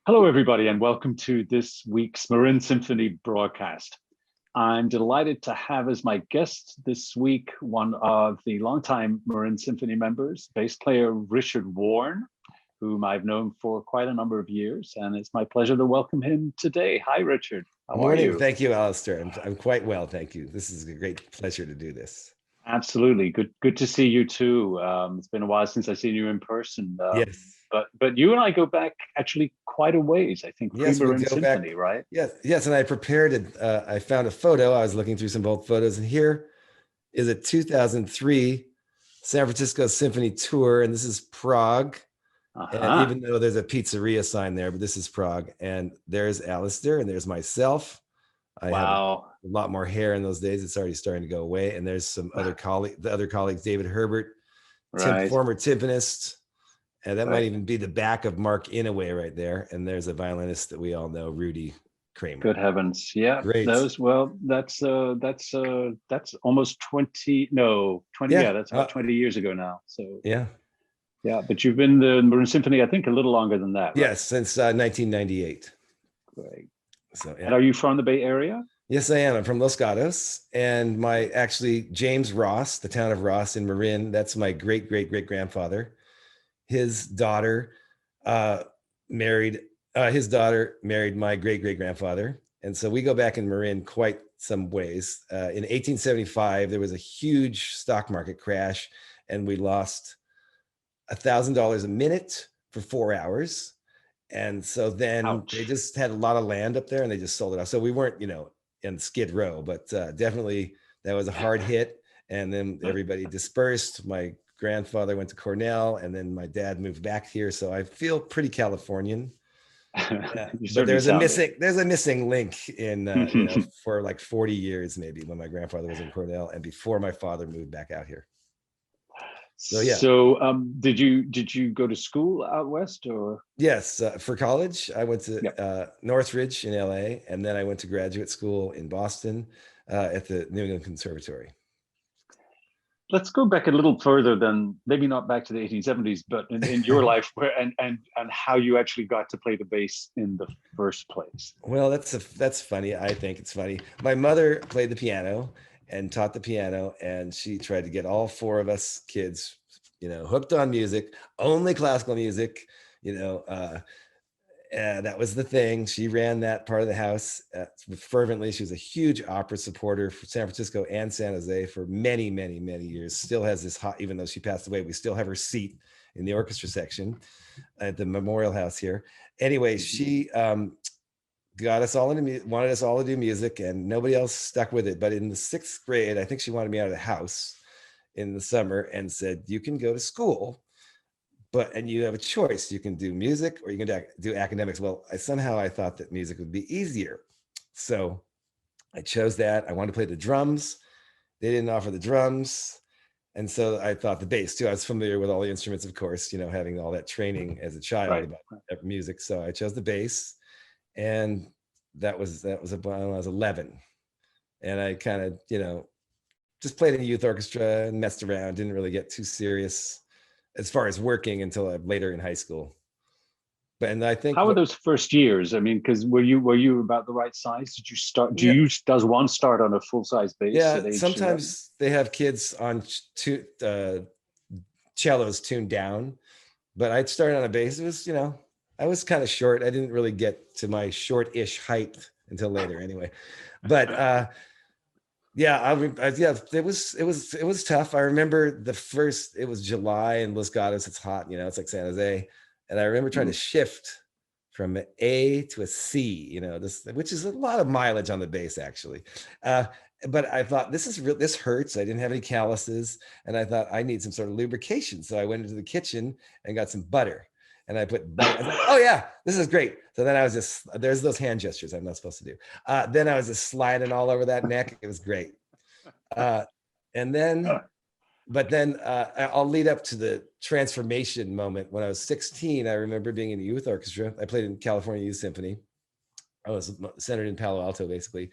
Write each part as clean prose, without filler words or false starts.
Hello, everybody, and welcome to this week's Marin Symphony broadcast. I'm delighted to have as my guest this week one of the longtime Marin Symphony members, bass player Richard Warren, whom I've known for quite a number of years, and it's my pleasure to welcome him today. Hi, Richard. How are you? Thank you, Alasdair. I'm quite well, thank you. This is a great pleasure to do this. Absolutely. Good to see you too. It's been a while since I've seen you in person. Yes. But you and I go back actually quite a ways, I think, Yes, we pre-Marin go back. Symphony, right? Yes. And I prepared it. I found a photo. I was looking through some old photos, and here is a 2003 San Francisco Symphony tour, and this is Prague. And even though there's a pizzeria sign there, but this is Prague. And there's Alasdair, and there's myself. I have a lot more hair in those days. It's already starting to go away. And there's some other colleagues, David Herbert, former timpanist. And that might even be the back of Mark Inouye right there. And there's a violinist that we all know, Rudy Kramer. Good heavens. Yeah. Great. That's almost 20, no, 20, yeah, that's about 20 years ago now. So yeah. But you've been the Marin Symphony, I think, a little longer than that, right? Yes, since 1998. Great. So, And are you from the Bay Area? Yes, I am. I'm from Los Gatos, and James Ross, the town of Ross in Marin, that's my great grandfather. His daughter married my great grandfather, and so we go back in Marin quite some ways. In 1875, there was a huge stock market crash, and we lost $1,000 a minute for 4 hours. And so then They just had a lot of land up there and they just sold it off. So we weren't, in Skid Row, but definitely that was a hard hit. And then everybody dispersed. My grandfather went to Cornell, and then my dad moved back here. So I feel pretty Californian. But there's a missing link in for like 40 years maybe, when my grandfather was in Cornell and before my father moved back out here. So yeah. So did you go to school out west, or? Yes, for college I went to Northridge in LA, and then I went to graduate school in Boston at the New England Conservatory. Let's go back a little further than, maybe not back to the 1870s, but in your life, where and how you actually got to play the bass in the first place. Well, that's funny. I think it's funny. My mother played the piano and taught the piano, and she tried to get all four of us kids, hooked on music, only classical music, and that was the thing. She ran that part of the house fervently. She was a huge opera supporter for San Francisco and San Jose for many, many, many years. Still has this even though she passed away, we still have her seat in the orchestra section at the Memorial House here. Anyway, she got us all wanted us all to do music, and nobody else stuck with it. But in the 6th grade, I think she wanted me out of the house in the summer and said, you can go to school, and you have a choice. You can do music or you can do academics. Well, I thought that music would be easier. So I chose that. I wanted to play the drums. They didn't offer the drums. And so I thought the bass too. I was familiar with all the instruments, of course, having all that training as a child about music. So I chose the bass. And that was when I was 11, and I kind of just played in a youth orchestra and messed around. Didn't really get too serious as far as working until later in high school. And I think, how were those first years? I mean, because were you about the right size? Did you start? Does one start on a full-size bass? Yeah, sometimes they have kids on cellos tuned down, but I started on a bass. It was I was kind of short. I didn't really get to my short-ish height until later, anyway. But it was tough. I remember it was July in Los Gatos. It's hot, it's like San Jose, and I remember trying to shift from an A to a C, which is a lot of mileage on the bass, actually. But I thought, this hurts. I didn't have any calluses, and I thought I need some sort of lubrication. So I went into the kitchen and got some butter. And I put butter. I was like, oh yeah, this is great. So then I was there's those hand gestures I'm not supposed to do. Then I was just sliding all over that neck. It was great. But then I'll lead up to the transformation moment. When I was 16, I remember being in a youth orchestra. I played in California Youth Symphony. I was centered in Palo Alto, basically.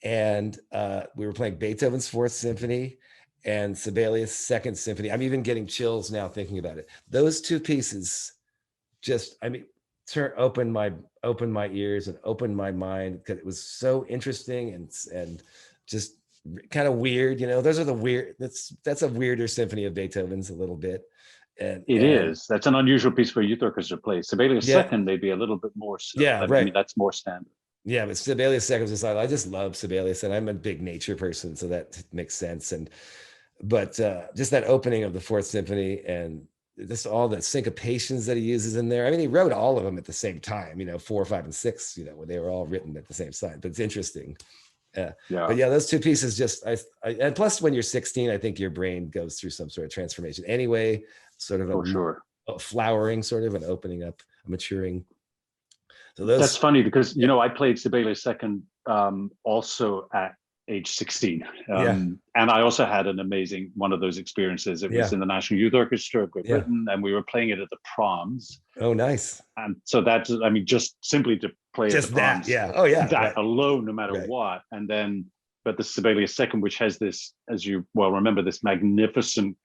And we were playing Beethoven's 4th Symphony and Sibelius' 2nd Symphony. I'm even getting chills now thinking about it. Those two pieces opened my ears and opened my mind, because it was so interesting and just kind of weird. Those are the weird. That's a weirder symphony of Beethoven's a little bit, It and is. That's an unusual piece for a youth orchestra to play. Sibelius yeah, second may be a little bit more so. yeah, I right. mean, that's more standard. Yeah, but Sibelius second was I just love Sibelius, and I'm a big nature person, so that makes sense. But just that opening of the Fourth Symphony and just all the syncopations that he uses in there. I mean, he wrote all of them at the same time, 4, 5, and 6, when they were all written at the same time. But it's interesting. But Yeah, yeah, those two pieces just, and plus when you're 16, I think your brain goes through some sort of transformation anyway, sort of for sure. a flowering, sort of an opening up, a maturing. So That's those, funny because yeah, I played Sibelius second also at age 16, yeah, and I also had an amazing one of those experiences. It was yeah, in the National Youth Orchestra of Great yeah. Britain, and we were playing it at the proms. Oh, nice. And so that's, I mean, just simply to play at the Just that, proms, yeah. Oh, yeah, that right, alone, no matter right. what. And then, but the Sibelius second, which has this, as you well remember, this magnificent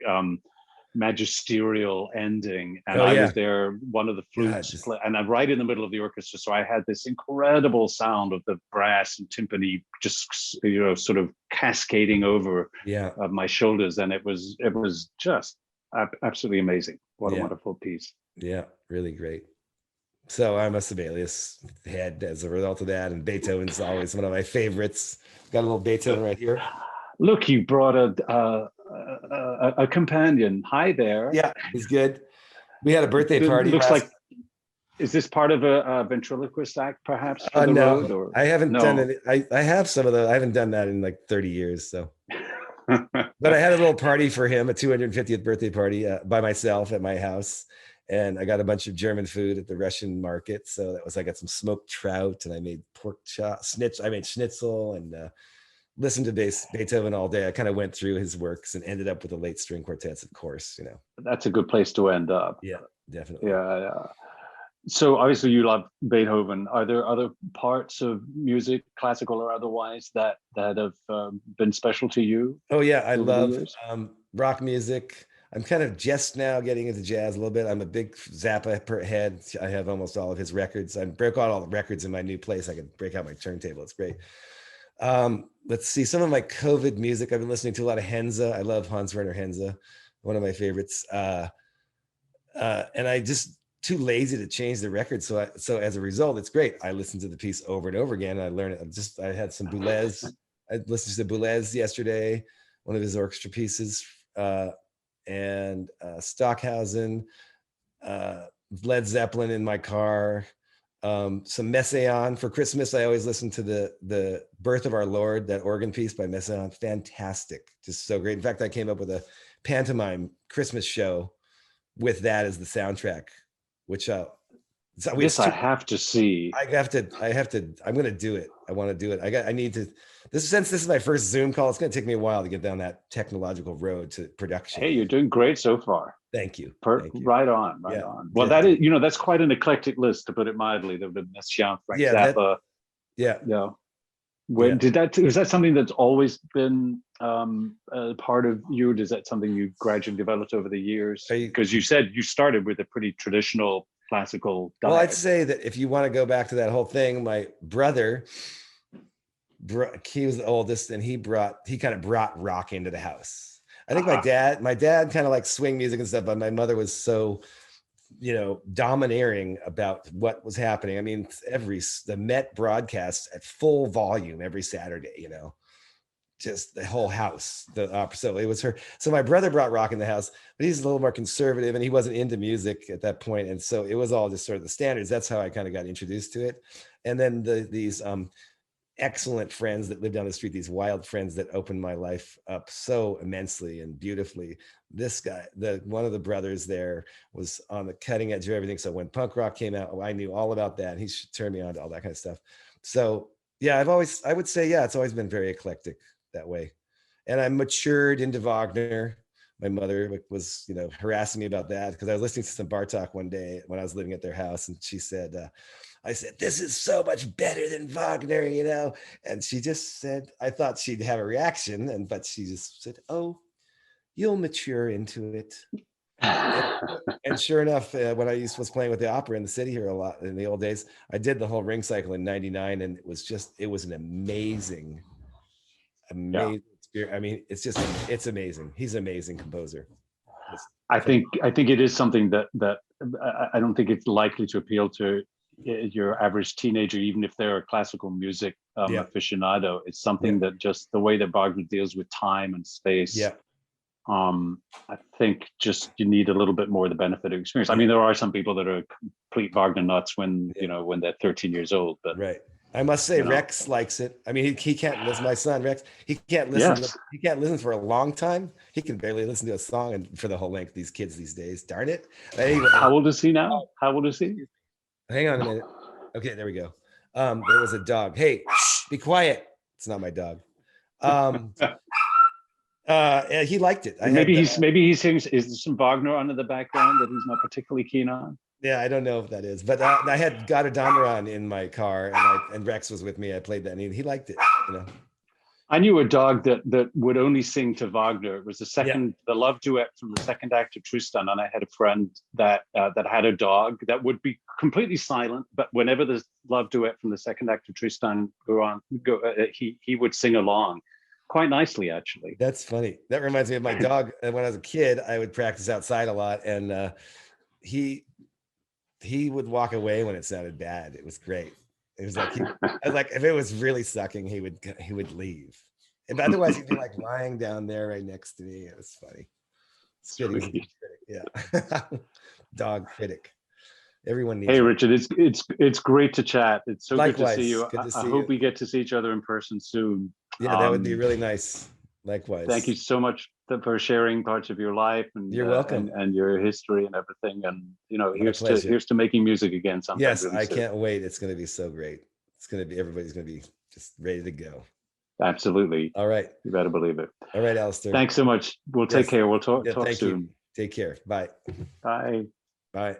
magisterial ending, and Oh, I yeah. was there, one of the Yeah, flutes and I'm right in the middle of the orchestra, so I had this incredible sound of the brass and timpani just sort of cascading over yeah, my shoulders, and it was just absolutely amazing. What a yeah, wonderful piece. yeah, really great. So I'm a Sibelius head as a result of that, and Beethoven's always one of my favorites. Got a little Beethoven right here. Look, you brought a companion. Hi there. Yeah, he's good. We had a birthday It party looks last. like, is this part of a ventriloquist act, perhaps, for the road, No, or I haven't done no? it. I have some of the. I haven't done that in like 30 years. So, but I had a little party for him, a 250th birthday party by myself at my house, and I got a bunch of German food at the Russian market. So that was, I got some smoked trout, and I made pork chop, I made schnitzel, and listened to Beethoven all day. I kind of went through his works and ended up with the late string quartets, of course. That's a good place to end up. Yeah, definitely. Yeah. So obviously you love Beethoven. Are there other parts of music, classical or otherwise, that have been special to you Oh yeah, I over the love years? rock music. I'm kind of just now getting into jazz a little bit. I'm a big Zappa head. I have almost all of his records. I broke out all the records in my new place. I can break out my turntable. It's great. Let's see, some of my COVID music. I've been listening to a lot of Henze. I love Hans Werner Henze, one of my favorites. And I just too lazy to change the record. So as a result, it's great. I listen to the piece over and over again. I learned it. I had some Boulez. I listened to Boulez yesterday, one of his orchestra pieces, and Stockhausen, Led Zeppelin in my car, some Messiaen for Christmas. I always listen to the Birth of Our Lord, that organ piece by Messiaen. Fantastic, just so great. In fact, I came up with a pantomime Christmas show with that as the soundtrack, which This I have to see. I'm going to do it. I want to do it. I need to, since this is my first Zoom call, it's going to take me a while to get down that technological road to production. Hey, you're doing great so far. Thank you. Thank you. Right on. Well, that is, that's quite an eclectic list, to put it mildly. The Messiaen, Frank Zappa. Yeah. Is that something that's always been part of you? Is that something you gradually developed over the years? Because you said you started with a pretty traditional classical diet. Well, I'd say that if you want to go back to that whole thing, my brother, he was the oldest, and he kind of brought rock into the house. I think my dad kind of liked swing music and stuff, but my mother was so, domineering about what was happening. I mean, the Met broadcast at full volume every Saturday, just the whole house, the opera. So it was her. So my brother brought rock in the house, but he's a little more conservative and he wasn't into music at that point. And so it was all just sort of the standards. That's how I kind of got introduced to it. And then these excellent friends that live down the street, these wild friends that opened my life up so immensely and beautifully. This guy, one of the brothers there, was on the cutting edge of everything. So when punk rock came out, I knew all about that. He turned me on to all that kind of stuff. So yeah, I would say, yeah, it's always been very eclectic that way. And I matured into Wagner. My mother was, harassing me about that because I was listening to some Bartok one day when I was living at their house, and she said, I said, "This is so much better than Wagner," and she just said, I thought she'd have a reaction, but she just said, "Oh, you'll mature into it." And sure enough, when I was playing with the opera in the city here a lot in the old days, I did the whole ring cycle in '99, and it was an amazing Yeah. experience. I mean, it's amazing. He's an amazing composer. I think it is something that I don't think it's likely to appeal to your average teenager, even if they're a classical music aficionado. It's something that just the way that Wagner deals with time and space. Yeah. I think just you need a little bit more of the benefit of experience. I mean, there are some people that are complete Wagner nuts when when they're 13 years old. But right. I must say, Rex likes it. I mean, he can't listen. My son Rex, he can't listen. Yes. He can't listen for a long time. He can barely listen to a song and for the whole length. These kids these days, darn it. Anyway, how old is he now? How old is he? Hang on a minute. Okay, there we go. There was a dog. Hey, be quiet. It's not my dog. He liked it. Maybe he sings. Is there some Wagner under the background that he's not particularly keen on? Yeah, I don't know if that is, but I had Gotterdammerung in my car, and Rex was with me. I played that, and he liked it. I knew a dog that would only sing to Wagner. It was the love duet from the second act of Tristan, and I had a friend that had a dog that would be completely silent, but whenever the love duet from the second act of Tristan he would sing along quite nicely, actually. That's funny. That reminds me of my dog. When I was a kid, I would practice outside a lot, and he would walk away when it sounded bad. It was great. It was like if it was really sucking, he would leave. And otherwise, he'd be like lying down there right next to me. It was funny. It's good. He's a good critic. Yeah, dog critic. Everyone needs. Hey, Richard, it's great to chat. It's so Likewise. Good to see you. I hope we get to see each other in person soon. Yeah, that would be really nice. Likewise. Thank you so much for sharing parts of your life, and you're welcome, and your history and everything. And here's to making music again sometime. Yes, really I soon. Can't wait. It's going to be so great. It's going to be everybody's going to be just ready to go. Absolutely. All right. You better believe it. All right, Alasdair. Thanks so much. We'll take care. We'll talk soon. Take care. Bye. Bye. Bye.